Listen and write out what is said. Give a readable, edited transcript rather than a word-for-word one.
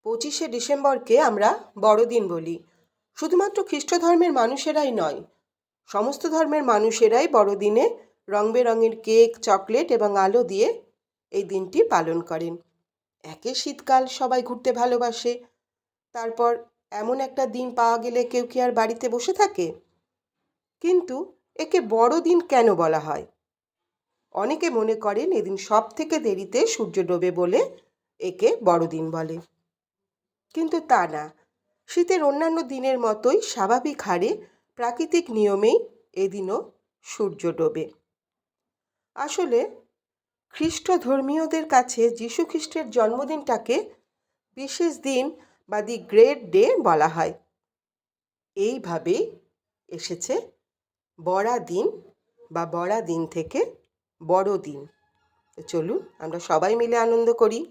ডিসেম্বরকে আমরা বড়দিন বলি। শুধুমাত্র খ্রিস্ট ধর্মের মানুষেরাই নয়, সমস্ত ধর্মের মানুষেরাই বড়দিনে রং বেরঙের কেক, চকলেট এবং আলো দিয়ে এই দিনটি পালন করেন। একে শীতকাল, সবাই ঘুরতে ভালোবাসে। তারপর এমন একটা দিন পাওয়া গেলে কেউ কি আর বাড়িতে বসে থাকে? কিন্তু একে বড়দিন কেন বলা হয়? অনেকে মনে করেন এদিন সব থেকে দেরিতে সূর্য ডোবে বলে একে বড়দিন বলে। কিন্তু তা না, শীতের অন্যান্য দিনের মতোই স্বাভাবিক হারে প্রাকৃতিক নিয়মেই এদিনও সূর্য ডোবে। আসলে খ্রিস্ট ধর্মীয়দের কাছে যীশু খ্রিস্টের জন্মদিনটাকে বিশেষ দিন বা দি গ্রেট ডে বলা হয়। এইভাবেই এসেছে বড়দিন বা বড়দিন থেকে বড়দিন। চলুন আমরা সবাই মিলে আনন্দ করি।